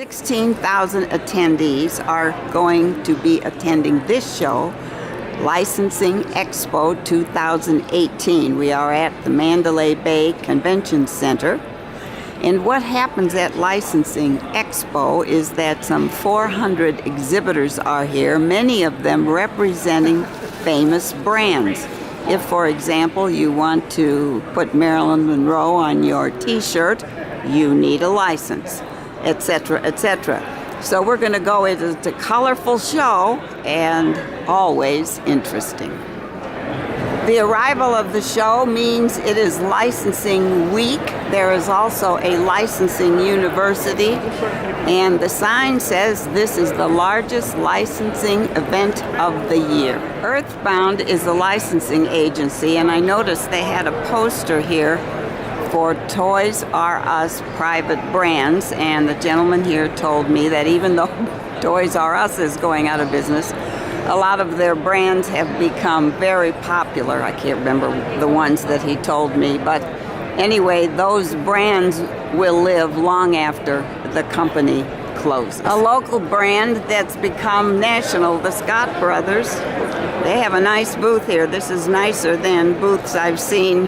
16,000 attendees are going to be attending this show, Licensing Expo 2018. We are at the Mandalay Bay Convention Center. And what happens at Licensing Expo is that some 400 exhibitors are here, many of them representing famous brands. If, for example, you want to put Marilyn Monroe on your t-shirt, you need a license, etc., etc. So we're going to go. It's a colorful show and always interesting. The arrival of the show means it is licensing week. There is also a licensing university, and the sign says this is the largest licensing event of the year. Earthbound is a licensing agency, and I noticed they had a poster here for Toys R Us private brands, and the gentleman here told me that even though Toys R Us is going out of business, a lot of their brands have become very popular. I can't remember the ones that he told me, but anyway, those brands will live long after the company closes. A local brand that's become national, the Scott Brothers, they have a nice booth here. This is nicer than booths I've seen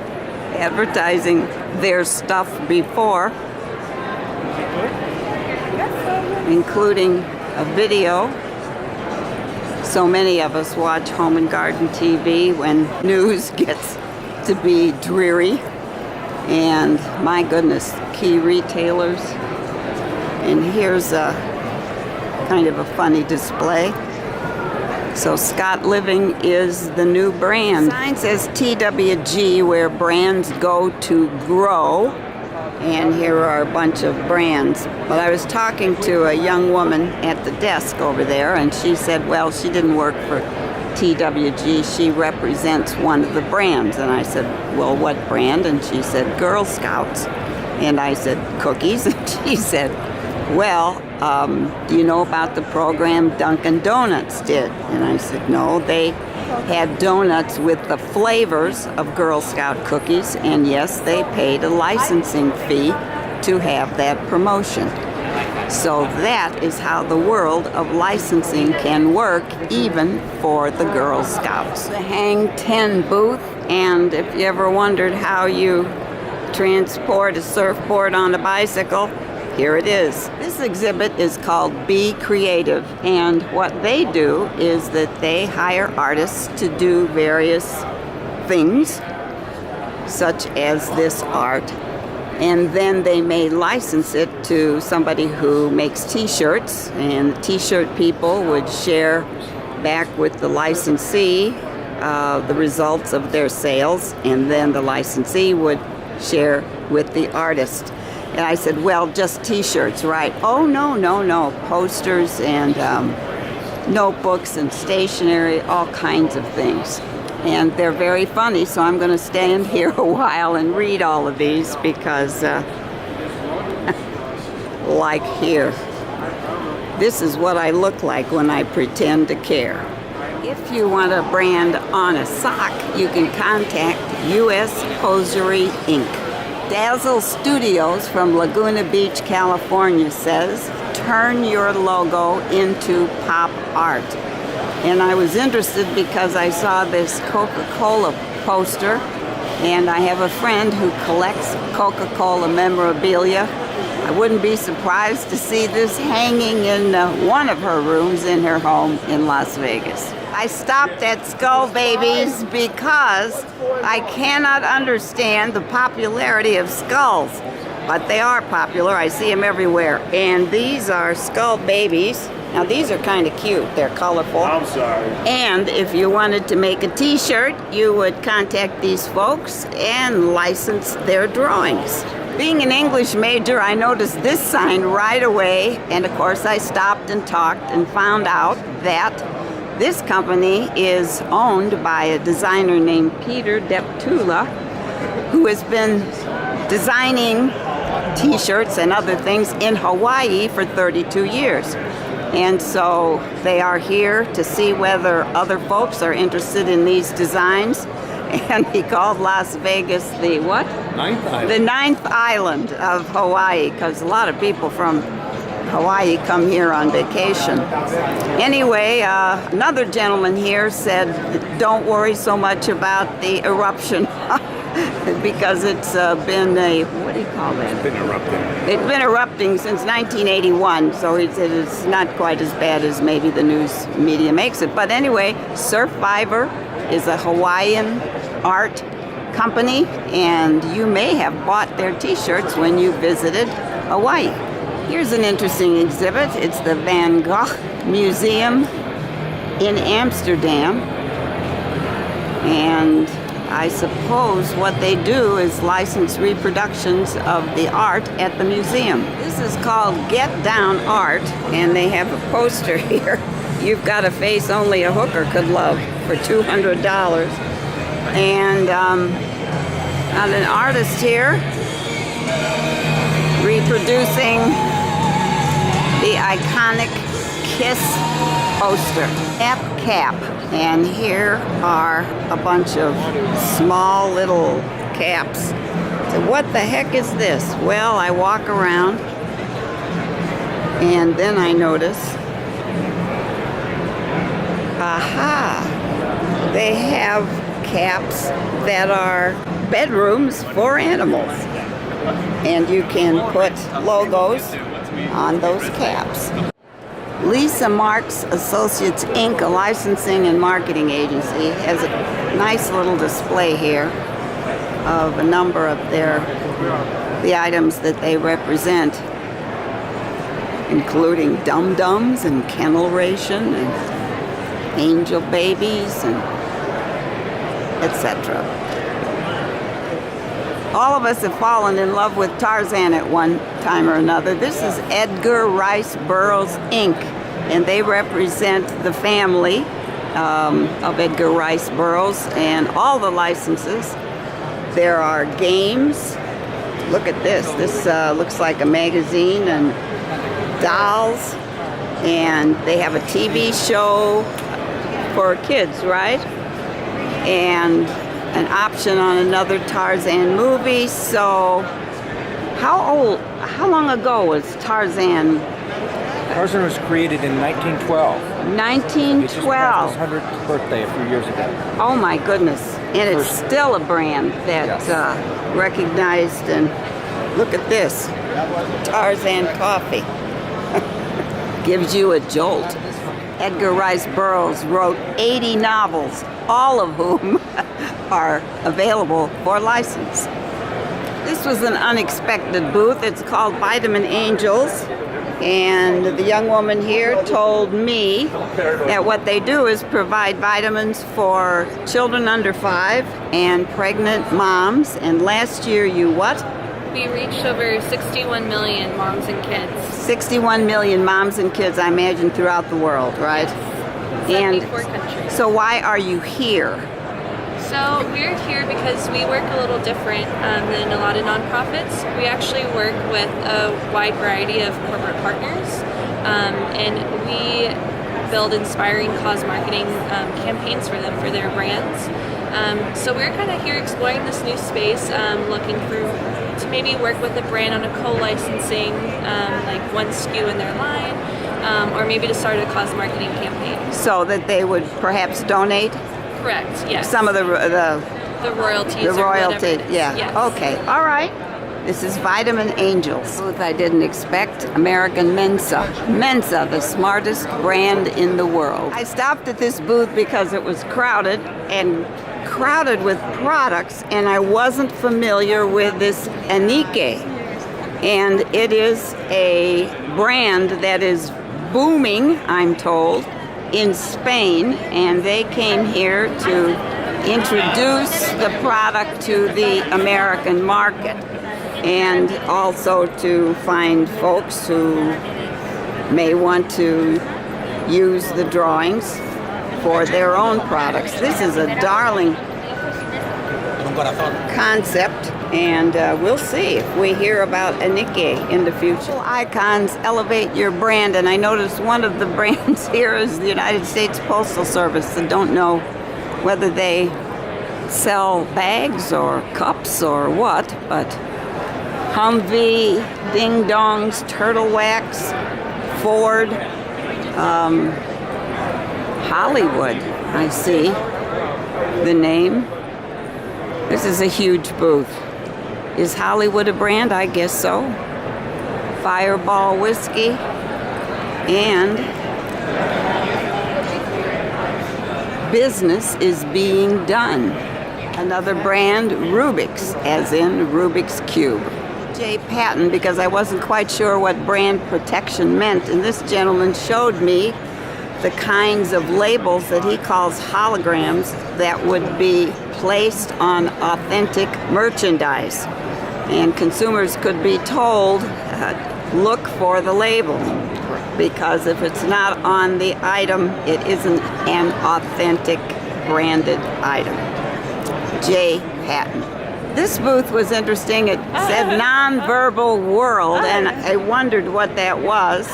advertising their stuff before, including a video. So many of us watch Home and Garden TV when news gets to be dreary. And my goodness, key retailers. And here's a kind of a funny display. So Scott Living is the new brand. The sign says TWG, where brands go to grow. And here are a bunch of brands. But I was talking to a young woman at the desk over there, and she said, well, she didn't work for TWG. She represents one of the brands. And I said, well, what brand? And she said, Girl Scouts. And I said, cookies? And she said, well, do you know about the program Dunkin' Donuts did? And I said, no, they had donuts with the flavors of Girl Scout cookies, and yes, they paid a licensing fee to have that promotion. So that is how the world of licensing can work, even for the Girl Scouts. The Hang 10 booth, and if you ever wondered how you transport a surfboard on a bicycle, here it is. This exhibit is called Be Creative, and what they do is that they hire artists to do various things, such as this art, and then they may license it to somebody who makes t-shirts, and the t-shirt people would share back with the licensee the results of their sales, and then the licensee would share with the artist. And I said, well, just t-shirts, right? Oh, no. Posters and notebooks and stationery, all kinds of things. And they're very funny, so I'm going to stand here a while and read all of these because, like here, this is what I look like when I pretend to care. If you want a brand on a sock, you can contact U.S. Hosiery, Inc. Dazzle Studios from Laguna Beach, California says, turn your logo into pop art. And I was interested because I saw this Coca-Cola poster, and I have a friend who collects Coca-Cola memorabilia. I wouldn't be surprised to see this hanging in one of her rooms in her home in Las Vegas. I stopped at Skull Babies because I cannot understand the popularity of skulls, but they are popular. I see them everywhere. And these are Skull Babies. Now these are kind of cute. They're colorful. I'm sorry. And if you wanted to make a t-shirt, you would contact these folks and license their drawings. Being an English major, I noticed this sign right away, and of course I stopped and talked and found out that this company is owned by a designer named Peter Deptula, who has been designing t-shirts and other things in Hawaii for 32 years. And so they are here to see whether other folks are interested in these designs. And he called Las Vegas the what? Ninth island. The ninth island of Hawaii, because a lot of people from Hawaii come here on vacation. Anyway, another gentleman here said, don't worry so much about the eruption because it's been a, what do you call that? It's been erupting. It's been erupting since 1981, so he said it's not quite as bad as maybe the news media makes it. But anyway, Survivor is a Hawaiian art company, and you may have bought their t-shirts when you visited Hawaii. Here's an interesting exhibit. It's the Van Gogh Museum in Amsterdam, and I suppose what they do is license reproductions of the art at the museum. This is called Get Down Art, and they have a poster here. You've got a face only a hooker could love for $200. And an artist here reproducing the iconic Kiss poster. Cap. And here are a bunch of small little caps. So what the heck is this? Well, I walk around and then I notice, aha, they have caps that are bedrooms for animals. And you can put logos on those caps. Lisa Marks Associates Inc., a licensing and marketing agency, has a nice little display here of a number of the items that they represent, including dum-dums and kennel ration and angel babies and etc. All of us have fallen in love with Tarzan at one time or another. This is Edgar Rice Burroughs Inc., and they represent the family of Edgar Rice Burroughs and all the licenses. There are games. Look at this. This looks like a magazine, and dolls, and they have a TV show for kids, right? And an option on another Tarzan movie. So how long ago was Tarzan? Tarzan was created in 1912. 1912. It just passed his 100th birthday a few years ago. Oh my goodness. And it's still a brand that's recognized. And look at this. Tarzan coffee. Gives you a jolt. Edgar Rice Burroughs wrote 80 novels, all of whom are available for license. This was an unexpected booth. It's called Vitamin Angels. And the young woman here told me that what they do is provide vitamins for children under 5 and pregnant moms. And last year you what? We reached over 61 million moms and kids. 61 million moms and kids, I imagine, throughout the world, right? Yes. 74 countries. So why are you here? So we're here because we work a little different than a lot of nonprofits. We actually work with a wide variety of corporate partners, and we build inspiring cause marketing campaigns for them, for their brands. So we're kind of here exploring this new space, looking to maybe work with a brand on a co-licensing, like one SKU in their line, or maybe to start a cause marketing campaign. So that they would perhaps donate? Correct, yes. Some of the royalties. The royalty, yeah. Yes. Okay, all right. This is Vitamin Angels. Booth I didn't expect, American Mensa. Mensa, the smartest brand in the world. I stopped at this booth because it was crowded with products, and I wasn't familiar with this Anike. And it is a brand that is booming, I'm told, in Spain, and they came here to introduce the product to the American market, and also to find folks who may want to use the drawings for their own products. This is a darling concept, and we'll see if we hear about Anike in the future. Icons elevate your brand, and I noticed one of the brands here is the United States Postal Service. I don't know whether they sell bags or cups or what, but Humvee, Ding Dongs, Turtle Wax, Ford, Hollywood, I see the name. This is a huge booth. Is Hollywood a brand? I guess so. Fireball whiskey and business is being done. Another brand, Rubik's, as in Rubik's Cube. J. Patton, because I wasn't quite sure what brand protection meant, and this gentleman showed me the kinds of labels that he calls holograms that would be placed on authentic merchandise. And consumers could be told, look for the label, because if it's not on the item, it isn't an authentic branded item. J. Patton. This booth was interesting. It said nonverbal world, and I wondered what that was.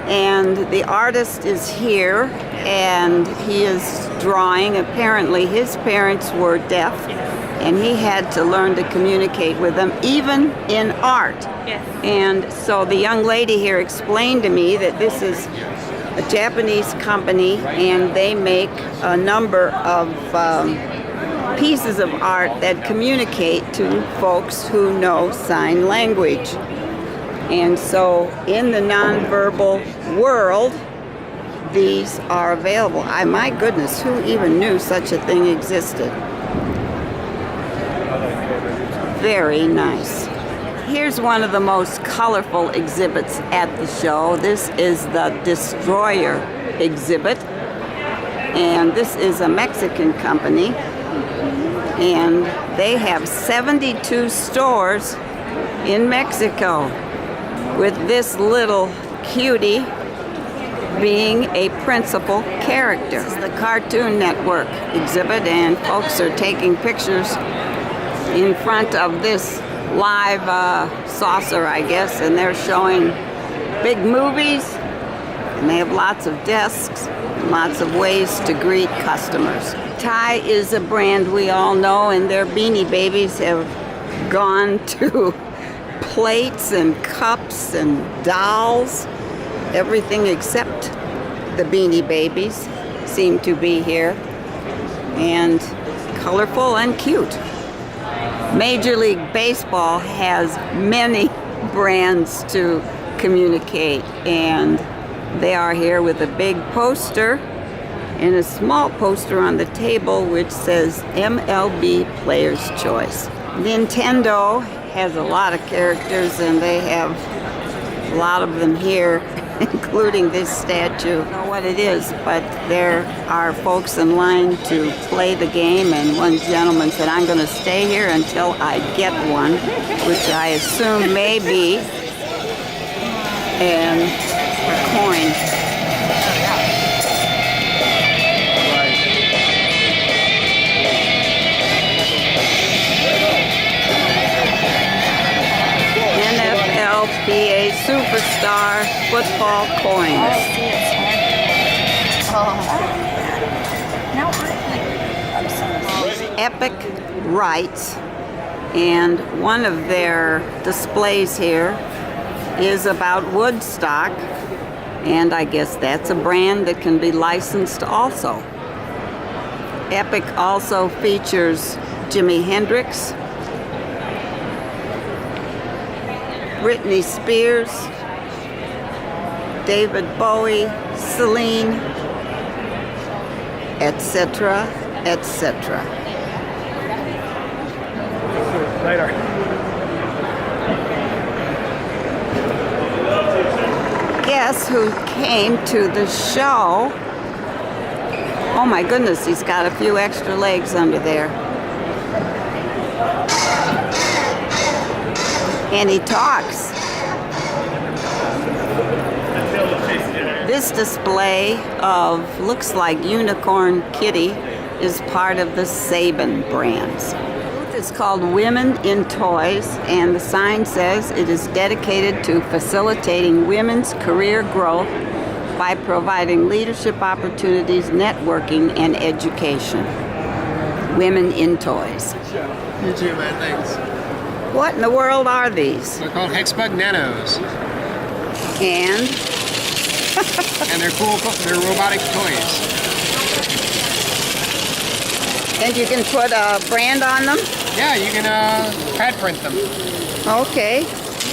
And the artist is here, and he is drawing. Apparently his parents were deaf, and he had to learn to communicate with them, even in art. Yes. And so the young lady here explained to me that this is a Japanese company, and they make a number of pieces of art that communicate to folks who know sign language. And so in the nonverbal world, these are available. My goodness, who even knew such a thing existed? Very nice. Here's one of the most colorful exhibits at the show. This is the Destroyer exhibit. And this is a Mexican company. And they have 72 stores in Mexico, with this little cutie being a principal character. This is the Cartoon Network exhibit, and folks are taking pictures in front of this live saucer, I guess, and they're showing big movies, and they have lots of desks, lots of ways to greet customers. Thai is a brand we all know, and their Beanie Babies have gone to plates and cups and dolls. Everything except the Beanie Babies seem to be here, and colorful and cute. Major League Baseball has many brands to communicate, and they are here with a big poster and a small poster on the table which says MLB Player's Choice. Nintendo has a lot of characters, and they have a lot of them here, including this statue. I don't know what it is, but there are folks in line to play the game, and one gentleman said, I'm going to stay here until I get one, which I assume may be a coin. NFLPA Superstar football coins. Epic Rights, and one of their displays here is about Woodstock, and I guess that's a brand that can be licensed also. Epic also features Jimi Hendrix, Britney Spears, David Bowie, Celine, etc., etc. Later. Guess who came to the show? Oh my goodness, he's got a few extra legs under there. And he talks. This display of, looks like Unicorn Kitty, is part of the Saban brands. It's called Women in Toys, and the sign says it is dedicated to facilitating women's career growth by providing leadership opportunities, networking, and education. Women in Toys. You too, man. Thanks. What in the world are these? They're called Hexbug Nanos. And And they're cool, they're robotic toys. And you can put a brand on them? Yeah, you can pad print them. Okay.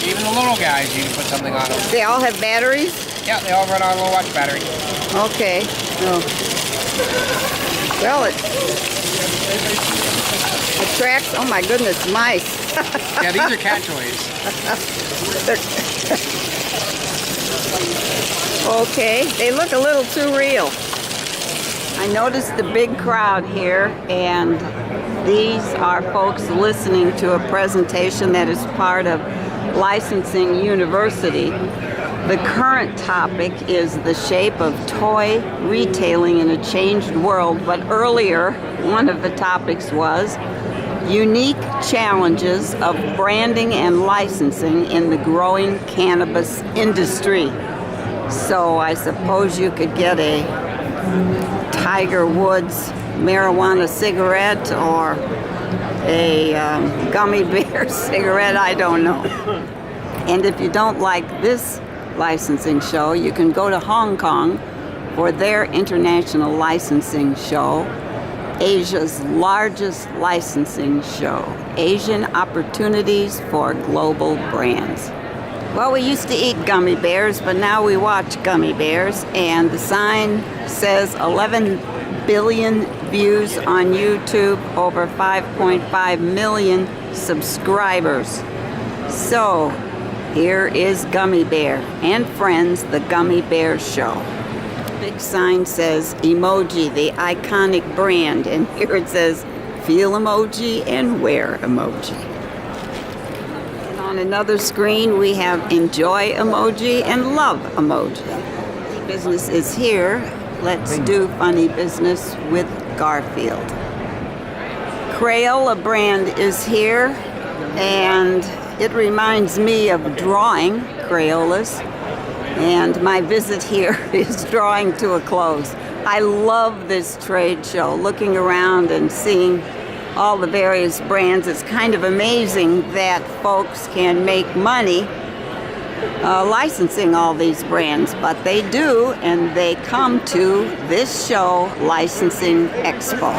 Even the little guys, you can put something on them. They all have batteries? Yeah, they all run on a little watch battery. Okay. Oh. Well, it attracts, oh my goodness, mice. Yeah, these are cat toys. Okay, they look a little too real. I noticed the big crowd here, and these are folks listening to a presentation that is part of Licensing University. The current topic is the shape of toy retailing in a changed world, but earlier one of the topics was unique challenges of branding and licensing in the growing cannabis industry. So I suppose you could get a Tiger Woods marijuana cigarette or a gummy bear cigarette, I don't know. And if you don't like this licensing show, you can go to Hong Kong for their international licensing show, Asia's largest licensing show, Asian Opportunities for Global Brands. Well, we used to eat gummy bears, but now we watch gummy bears, and the sign says 11 billion views on YouTube, over 5.5 million subscribers. So, here is Gummy Bear and Friends, the Gummy Bear Show. Big sign says emoji, the iconic brand, and here it says feel emoji and wear emoji. And on another screen we have enjoy emoji and love emoji. Business is here. Let's do funny business with Garfield. Crayola brand is here, and it reminds me of drawing Crayolas, and my visit here is drawing to a close. I love this trade show, looking around and seeing all the various brands. It's kind of amazing that folks can make money licensing all these brands, but they do, and they come to this show, Licensing Expo.